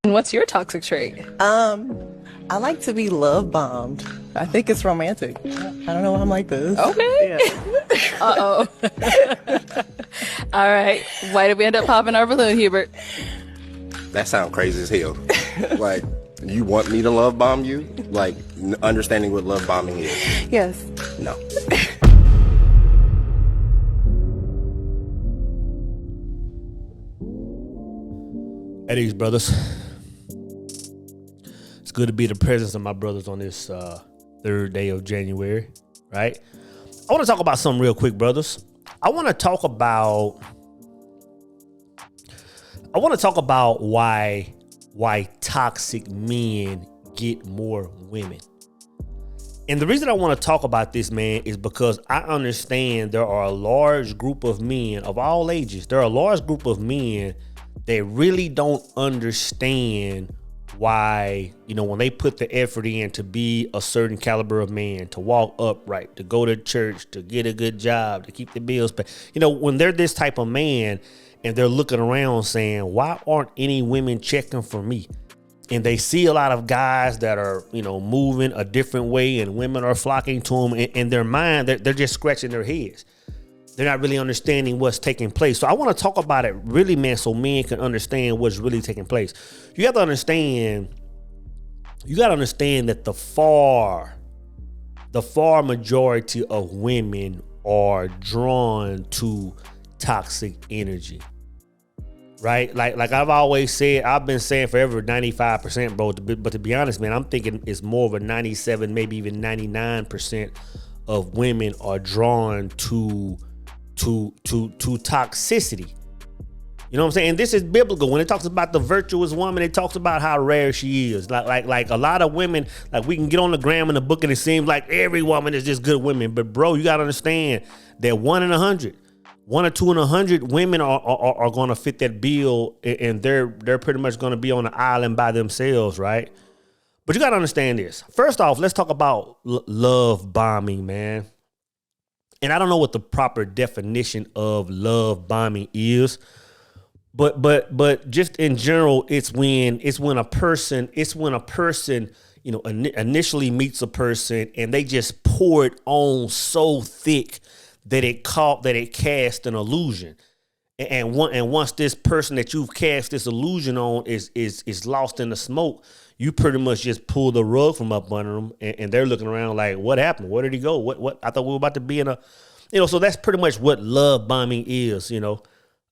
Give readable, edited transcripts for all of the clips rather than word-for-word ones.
What's your toxic trait? I like to be love bombed. I think it's romantic. I don't know why I'm like this. Okay. Yeah. Uh-oh. All right. Why did we end up popping our balloon, Hubert? That sounds crazy as hell. Like, you want me to love bomb you? Like, understanding what love bombing is. Yes. No. Hey, these brothers. It's good to be in the presence of my brothers on this third day of January, right? I want to talk about something real quick, brothers. I want to talk about why toxic men get more women. And the reason I want to talk about this, man, is because I understand there are a large group of men of all ages. There are a large group of men that really don't understand why, when they put the effort in to be a certain caliber of man, to walk upright, to go to church, to get a good job, to keep the bills paid. When they're this type of man and they're looking around saying, why aren't any women checking for me? And they see a lot of guys that are, moving a different way and women are flocking to them. In their mind, they're just scratching their heads. They're not really understanding what's taking place. So I want to talk about it really, man, so men can understand what's really taking place. You got to understand that the far majority of women are drawn to toxic energy. Right? Like I've always said, I've been saying forever 95%, bro. But to be honest, man, I'm thinking it's more of a 97, maybe even 99% of women are drawn to toxicity. You know what I'm saying? And this is biblical. When it talks about the virtuous woman, it talks about how rare she is. Like a lot of women, like we can get on the gram in the book and it seems like every woman is just good women. But bro, you got to understand that 1 in 100, 1 or 2 in 100 women are going to fit that bill, and they're pretty much going to be on an island by themselves, right? But you got to understand this. First off, let's talk about love bombing, man. And I don't know what the proper definition of love bombing is, but just in general, it's when a person initially meets a person and they just pour it on so thick that it casts an illusion. And once this person that you've cast this illusion on is lost in the smoke, you pretty much just pull the rug from up under them, and they're looking around like, what happened? Where did he go? What? I thought we were about to be in a, so that's pretty much what love bombing is, And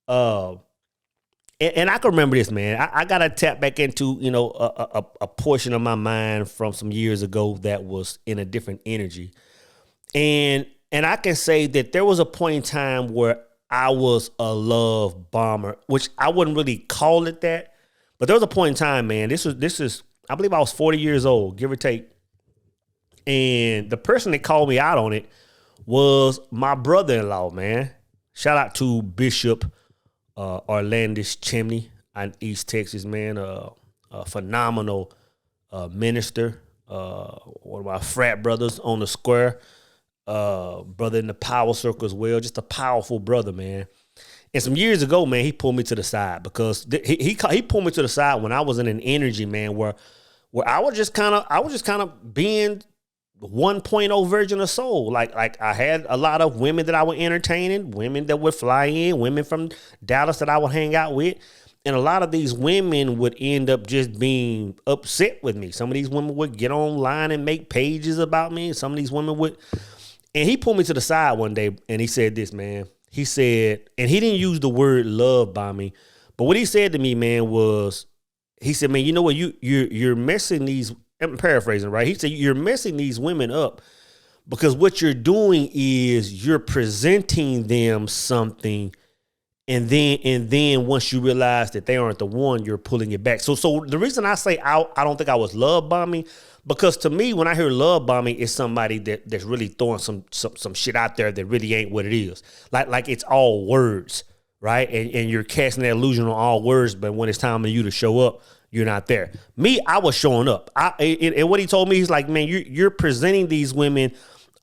I can remember this, man. I got to tap back into, a portion of my mind from some years ago that was in a different energy. And I can say that there was a point in time where I was a love bomber, which I wouldn't really call it that. But there was a point in time, man. This is, I believe I was 40 years old, give or take. And the person that called me out on it was my brother-in-law, man. Shout out to Bishop Orlandis Chimney in East Texas, man. A phenomenal minister. One of my frat brothers on the square. Brother in the power circle as well. Just a powerful brother, man. And some years ago, man, he pulled me to the side because he pulled me to the side when I was in an energy, man, where I was just kind of being 1.0 version of soul. Like I had a lot of women that I was entertaining, women that would fly in, women from Dallas that I would hang out with. And a lot of these women would end up just being upset with me. Some of these women would get online and make pages about me. Some of these women would. And he pulled me to the side one day and he said this, man. He said, and he didn't use the word love bombing, but what he said to me, man, was, he said, man, you know what, you're messing these, I'm paraphrasing, right? He said, you're messing these women up because what you're doing is you're presenting them something, and then once you realize that they aren't the one, you're pulling it back. So the reason I say I don't think I was love bombing, because to me, when I hear love bombing, it's somebody that's really throwing some shit out there that really ain't what it is. Like it's all words, right? And you're casting that illusion on all words, but when it's time for you to show up, you're not there. Me, I was showing up. And what he told me, he's like, man, you're presenting these women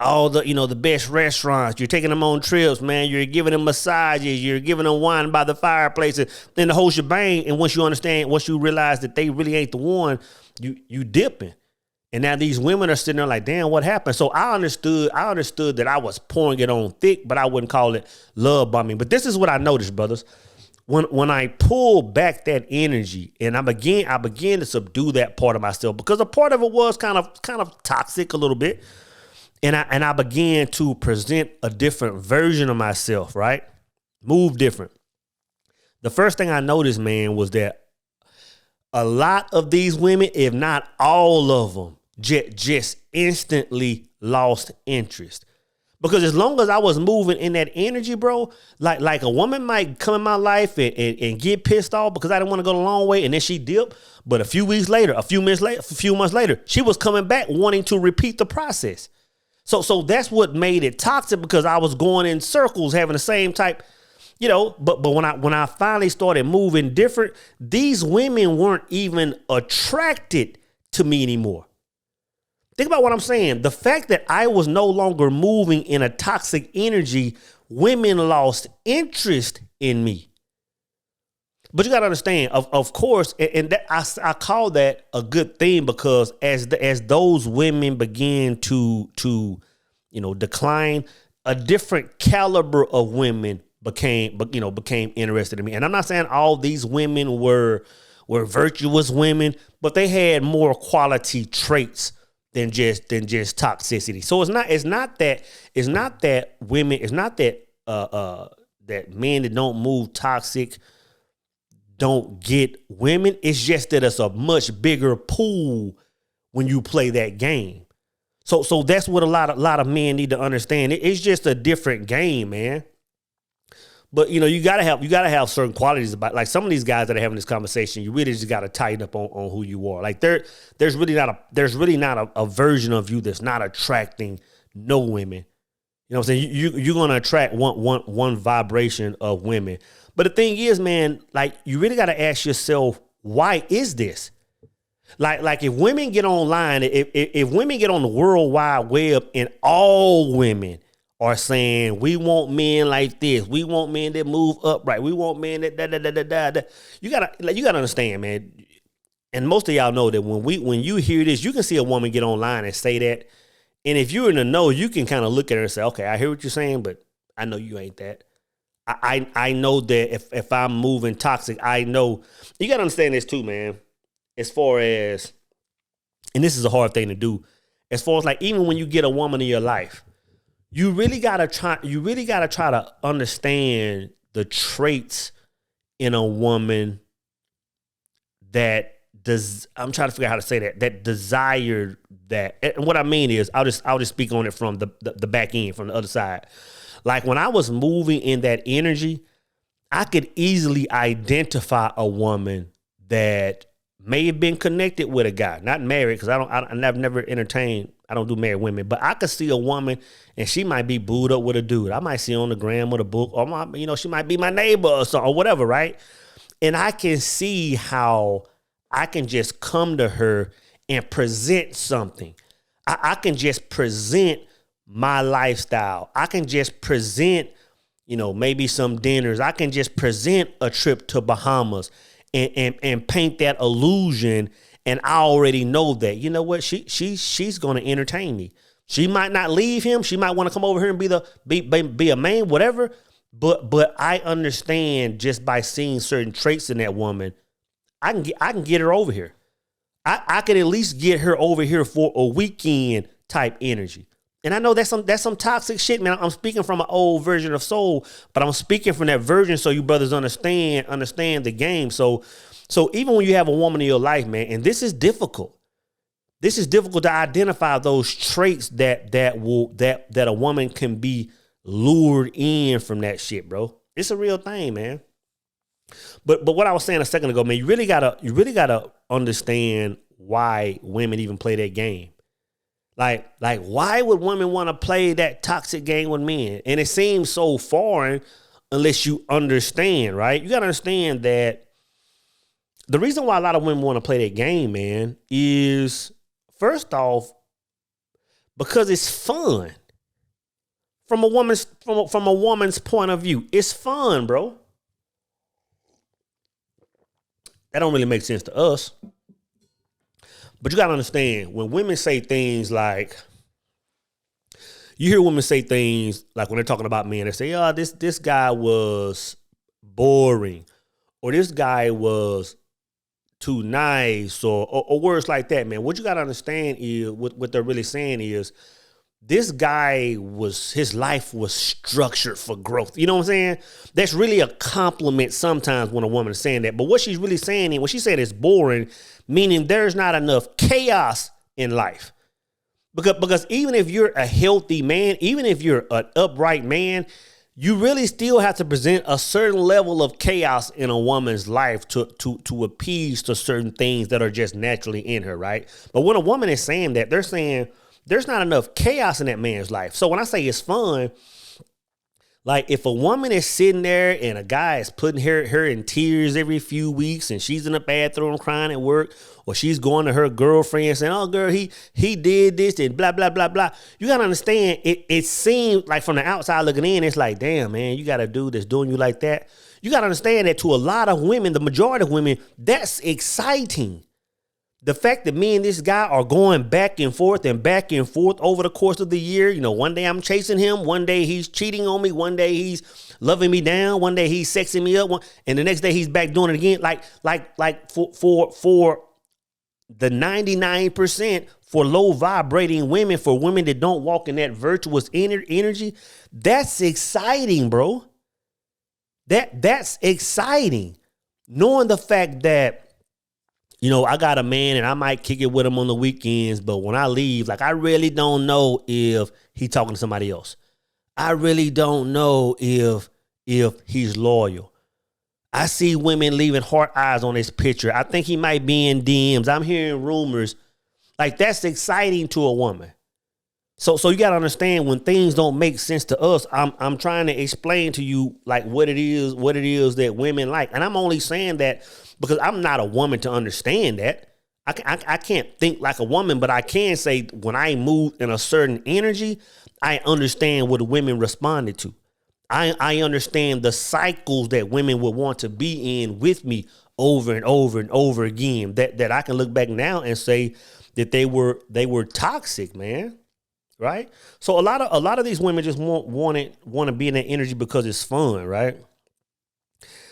all the, the best restaurants. You're taking them on trips, man. You're giving them massages. You're giving them wine by the fireplace, and then the whole shebang. And once you realize that they really ain't the one, you dipping. And now these women are sitting there like, damn, what happened? So I understood that I was pouring it on thick, but I wouldn't call it love bombing. But this is what I noticed, brothers. When I pull back that energy and I began to subdue that part of myself, because a part of it was kind of toxic a little bit. And I began to present a different version of myself, right? Move different. The first thing I noticed, man, was that a lot of these women, if not all of them, just instantly lost interest. Because as long as I was moving in that energy, bro, like a woman might come in my life and get pissed off because I didn't want to go the long way, and then she dipped. But a few months later, she was coming back wanting to repeat the process. So that's what made it toxic, because I was going in circles having the same type, but when I finally started moving different, these women weren't even attracted to me anymore. Think about what I'm saying. The fact that I was no longer moving in a toxic energy, women lost interest in me. But you got to understand, of course, and that, I call that a good thing, because as those women began to decline, a different caliber of women became interested in me. And I'm not saying all these women were virtuous women, but they had more quality traits than just toxicity. So it's not that men that don't move toxic don't get women. It's just that it's a much bigger pool when you play that game. So that's what a lot of men need to understand. It's just a different game, man. But you gotta have certain qualities about, like, some of these guys that are having this conversation. You really just gotta tighten up on who you are. Like there's really not a version of you that's not attracting no women. You know what I'm saying? You're gonna attract one vibration of women. But the thing is, man, like, you really gotta ask yourself, why is this? Like if women get online, if women get on the World Wide Web and all women are saying, we want men like this, we want men that move upright, we want men that da. You gotta understand, man. And most of y'all know that when you hear this, you can see a woman get online and say that. And if you're in the know, you can kind of look at her and say, okay, I hear what you're saying, but I know you ain't that. I know that if I'm moving toxic, I know. You gotta understand this too, man. As far as, and this is a hard thing to do, as far as, like, even when you get a woman in your life, you really gotta try to understand the traits in a woman that does. I'm trying to figure out how to say that desire that. And what I mean is, I'll just speak on it from the back end, from the other side. Like, when I was moving in that energy, I could easily identify a woman that may have been connected with a guy, not married, because I've never entertained. I don't do married women, but I could see a woman and she might be booed up with a dude. I might see her on the gram with a book, or she might be my neighbor or something, or whatever, right? And I can see how I can just come to her and present something. I can just present my lifestyle. I can just present, maybe some dinners. I can just present a trip to Bahamas and paint that illusion. And I already know that, you know what, she's going to entertain me. She might not leave him. She might want to come over here and be a man, whatever. But I understand, just by seeing certain traits in that woman, I can get her over here. I can at least get her over here for a weekend type energy. And I know that's some toxic shit, man. I'm speaking from an old version of soul, but I'm speaking from that version so you brothers understand the game. So even when you have a woman in your life, man, and this is difficult. This is difficult to identify those traits that a woman can be lured in from that shit, bro. It's a real thing, man. But what I was saying a second ago, man, you really gotta understand why women even play that game. Like why would women want to play that toxic game with men? And it seems so foreign unless you understand, right? You gotta understand that the reason why a lot of women want to play that game, man, is, first off, because it's fun. from a woman's point of view. It's fun, bro. That don't really make sense to us. But you got to understand, when women say things like, you hear women say things like when they're talking about men, they say, oh, this guy was boring, or this guy was too nice, or words like that, man. What you got to understand is, what they're really saying is, this guy his life was structured for growth. You know what I'm saying? That's really a compliment sometimes when a woman is saying that. But what she's really saying is, when she said it's boring, meaning there's not enough chaos in life. Because even if you're a healthy man, even if you're an upright man, you really still have to present a certain level of chaos in a woman's life to appease to certain things that are just naturally in her, right? But when a woman is saying that, they're saying there's not enough chaos in that man's life. So when I say it's fun, like if a woman is sitting there and a guy is putting her in tears every few weeks, and she's in the bathroom crying at work, or she's going to her girlfriend saying, oh girl, he did this and blah, blah, blah, blah. You got to understand, it seems like from the outside looking in, it's like, damn, man, you got a dude that's doing you like that. You got to understand that to a lot of women, the majority of women, that's exciting. The fact that me and this guy are going back and forth over the course of the year, you know, one day I'm chasing him, one day he's cheating on me, one day he's loving me down, one day he's sexing me up, and the next day he's back doing it again. Like for the 99%, for low vibrating women, for women that don't walk in that virtuous energy, that's exciting, bro. That's exciting. Knowing the fact that, you know, I got a man and I might kick it with him on the weekends, but when I leave, like, I really don't know if he's talking to somebody else. I really don't know if he's loyal. I see women leaving heart eyes on this picture. I think he might be in DMs. I'm hearing rumors. Like, that's exciting to a woman. So you got to understand, when things don't make sense to us, I'm trying to explain to you, like, what it is that women like. And I'm only saying that because I'm not a woman to understand that. I can't think like a woman, but I can say when I move in a certain energy, I understand what women responded to. I understand the cycles that women would want to be in with me over and over and over again, that I can look back now and say that they were toxic, man. Right? So a lot of these women just want to be in that energy because it's fun, right?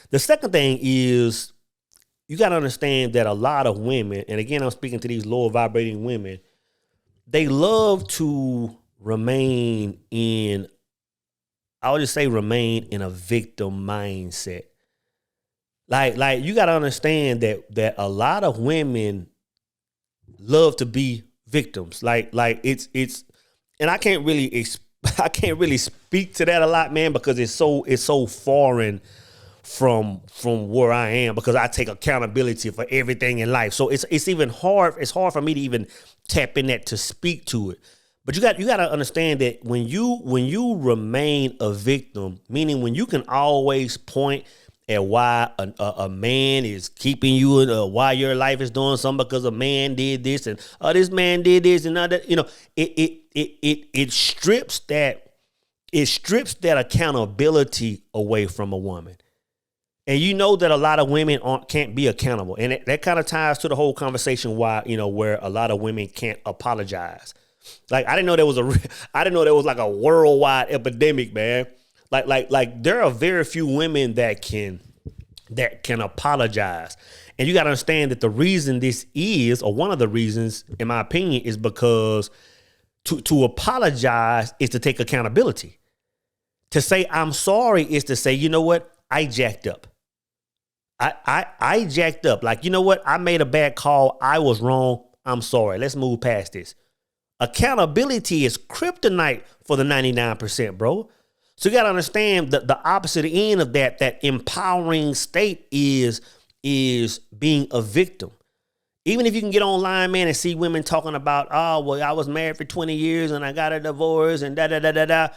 The second thing is, you got to understand that a lot of women, and again, I'm speaking to these lower vibrating women, they love to remain in a victim mindset. Like you got to understand that a lot of women love to be victims. Like it's and I can't really speak to that a lot, man, because it's so foreign from where I am, because I take accountability for everything in life. So it's even hard. It's hard for me to even tap in that to speak to it. But you got to understand that when you remain a victim, meaning when you can always point at why a man is keeping you, why your life is doing something because a man did this and this man did this and that, you know, it strips that accountability away from a woman. And you know that a lot of women can't be accountable. And that kind of ties to the whole conversation why, you know, where a lot of women can't apologize. Like, I didn't know there was like a worldwide epidemic, man. Like there are very few women that can apologize. And you got to understand that the reason this is, or one of the reasons, in my opinion, is because to apologize is to take accountability. To say I'm sorry is to say, you know what, I jacked up. I jacked up. Like, you know what, I made a bad call. I was wrong. I'm sorry. Let's move past this. Accountability is kryptonite for the 99%, bro. So you got to understand that the opposite end of that empowering state is being a victim. Even if you can get online, man, and see women talking about, oh, well, I was married for 20 years and I got a divorce and da.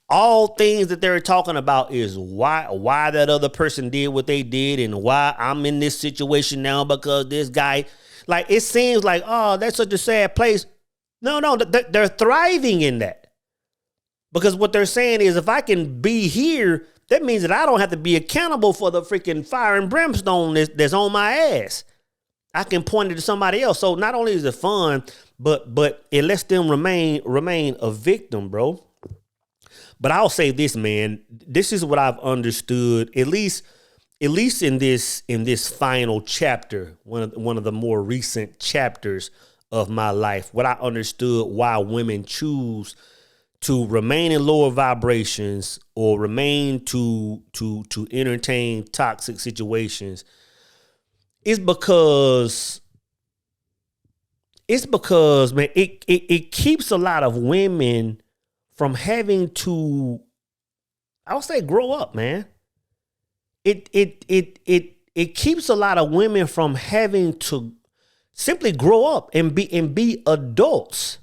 All things that they're talking about is why that other person did what they did and why I'm in this situation now because this guy, like, it seems like, oh, that's such a sad place. No, they're thriving in that. Because what they're saying is if I can be here, that means that I don't have to be accountable for the freaking fire and brimstone that's on my ass. I can point it to somebody else. So not only is it fun, but it lets them remain a victim, bro. But I'll say this, man. This is what I've understood, at least in this final chapter, one of the more recent chapters of my life. What I understood why women choose to remain in lower vibrations or remain to entertain toxic situations is because man, it keeps a lot of women from having to, I would say, grow up, man. It keeps a lot of women from having to simply grow up and be adults.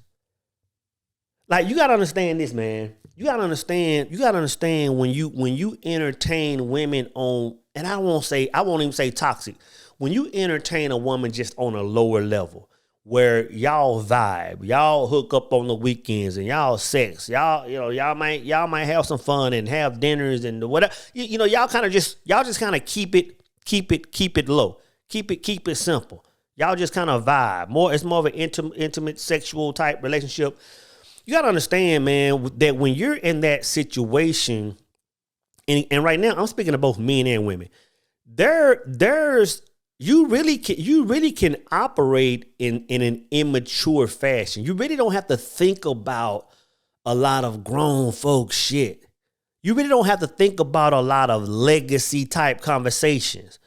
Like, you gotta understand this, man. You gotta understand when you entertain women on, and I won't even say toxic. When you entertain a woman just on a lower level, where y'all vibe, y'all hook up on the weekends and y'all sex, y'all might have some fun and have dinners and whatever. Y'all just kind of keep it low, keep it simple. Y'all just kind of vibe. It's more of an intimate sexual type relationship. You got to understand, man, that when you're in that situation, and right now I'm speaking to both men and women, you really can operate in an immature fashion. You really don't have to think about a lot of grown folk shit. You really don't have to think about a lot of legacy type conversations.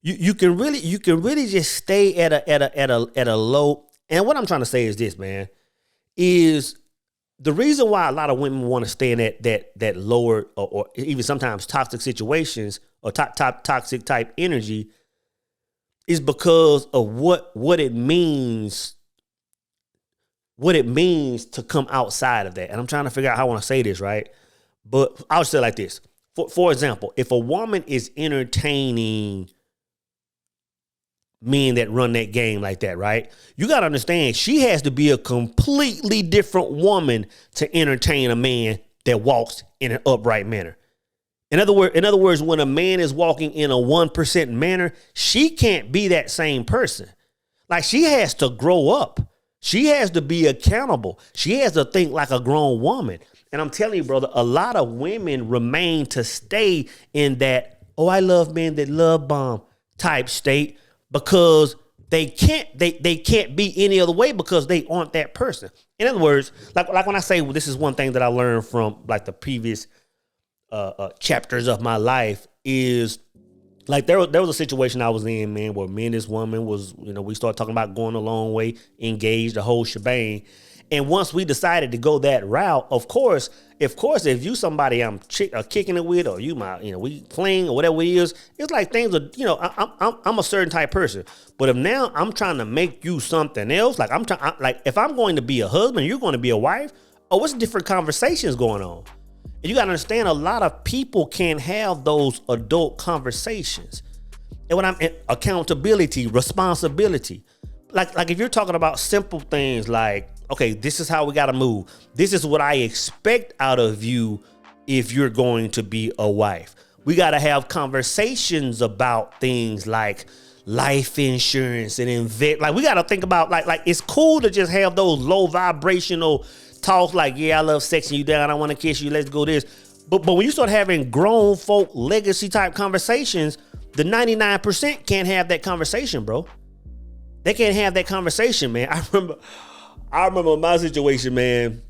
You can really just stay at a low. And what I'm trying to say is this, man, is the reason why a lot of women want to stay in that lower or even sometimes toxic situations or toxic type energy is because of what it means to come outside of that. And I'm trying to figure out how I want to say this, right? But I'll say it like this. For example, if a woman is entertaining men that run that game like that, right? You got to understand, she has to be a completely different woman to entertain a man that walks in an upright manner. In other words, when a man is walking in a 1% manner, she can't be that same person. Like, she has to grow up. She has to be accountable. She has to think like a grown woman. And I'm telling you, brother, a lot of women remain to stay in that, oh, I love men that love bomb type state, because they can't be any other way because they aren't that person. In other words, like when I say, well, this is one thing that I learned from like the previous chapters of my life, is like there was a situation I was in, man, where me and this woman was, we started talking about going a long way, engaged, the whole shebang. And once we decided to go that route, of course, if you somebody I'm kicking it with, or we playing or whatever it is, it's like things are, I'm a certain type person. But if now I'm trying to make you something else, like if I'm going to be a husband, you're going to be a wife, what's different conversations going on? And you got to understand, a lot of people can't have those adult conversations. And when I'm accountability, responsibility, like if you're talking about simple things like, okay, this is how we got to move. This is what I expect out of you if you're going to be a wife. We got to have conversations about things like life insurance and invest. Like, we got to think about like it's cool to just have those low vibrational talks like, yeah, I love sexing you down, I want to kiss you, let's go this. But when you start having grown folk legacy type conversations, the 99% can't have that conversation, bro. They can't have that conversation, man. I remember my situation, man.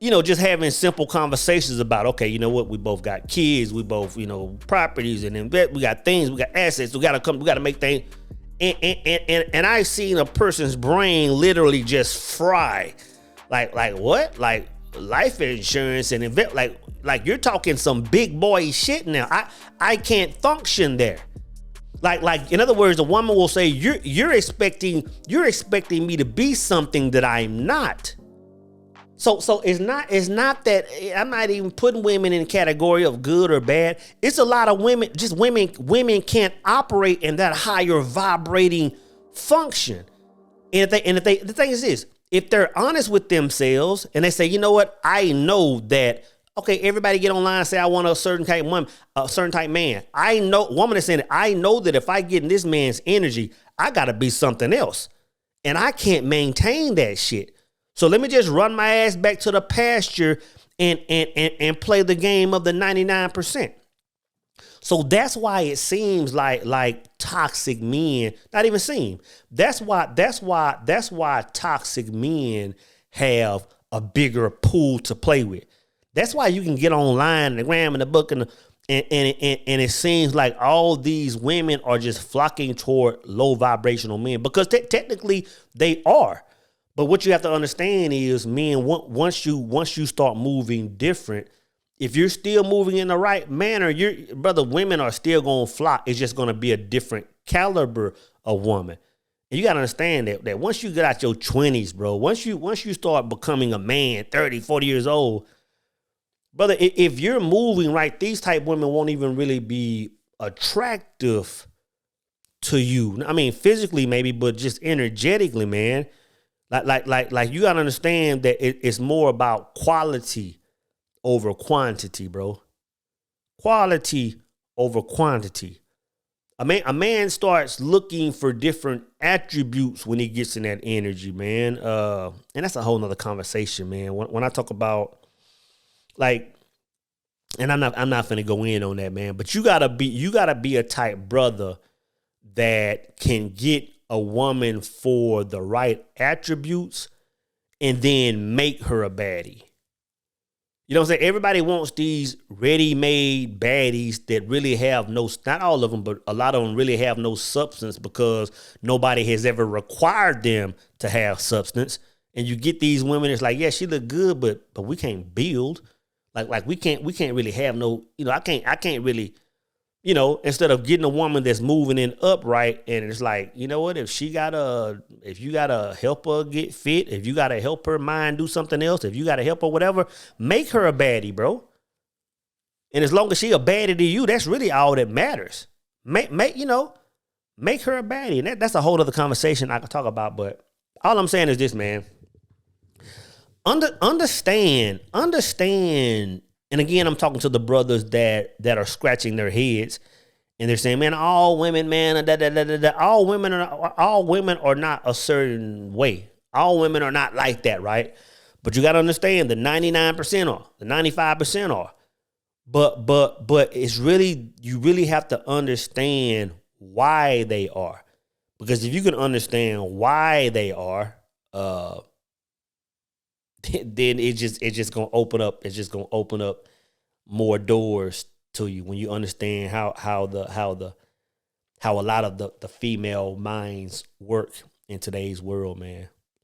Just having simple conversations about, okay, you know what? We both got kids. We both, properties, and then we got things. We got assets. We got to make things. And I seen a person's brain literally just fry. Like what? Like life insurance and invest. Like you're talking some big boy shit now. I can't function there. Like in other words, a woman will say, you're expecting me to be something that I'm not. So it's not that I'm not even putting women in the category of good or bad. It's a lot of women, just women can't operate in that higher vibrating function. The thing is this, if they're honest with themselves and they say, you know what, I know that, okay, everybody get online and say, I want a certain type woman, a certain type man. I know, woman is saying, I know that if I get in this man's energy, I got to be something else. And I can't maintain that shit. So let me just run my ass back to the pasture and play the game of the 99%. So that's why it seems like toxic men, not even seem. That's why toxic men have a bigger pool to play with. That's why you can get online, the gram and the book, and it seems like all these women are just flocking toward low vibrational men because technically they are. But what you have to understand is, men, once you start moving different, if you're still moving in the right manner, women are still going to flock. It's just going to be a different caliber of woman. And you got to understand that once you get out your 20s, bro, once you start becoming a man, 30, 40 years old, brother, if you're moving right, these type women won't even really be attractive to you. I mean, physically maybe, but just energetically, man. Like you got to understand that it's more about quality over quantity, bro. Quality over quantity. A man starts looking for different attributes when he gets in that energy, man. And that's a whole nother conversation, man. When I talk about, like, and I'm not finna go in on that, man, but you gotta be a type brother that can get a woman for the right attributes and then make her a baddie. You know what I'm saying? Everybody wants these ready-made baddies that really have not all of them, but a lot of them really have no substance because nobody has ever required them to have substance. And you get these women, it's like, yeah, she look good, but we can't build. Like we can't really have no, I can't really, instead of getting a woman that's moving in upright, and it's like, you know what, if you gotta help her get fit, if you gotta help her mind do something else, if you gotta help her whatever, make her a baddie, bro. And as long as she a baddie to you, that's really all that matters. Make her a baddie. And that's a whole other conversation I could talk about. But all I'm saying is this, man. Understand. And again, I'm talking to the brothers that are scratching their heads and they're saying, man, all women, man, all women are not a certain way. All women are not like that, right? But you got to understand the 99% are, the 95% are. But it's really, you really have to understand why they are. Because if you can understand why they are, then it's just gonna open up. It's just gonna open up more doors to you when you understand how a lot of the female minds work in today's world, man.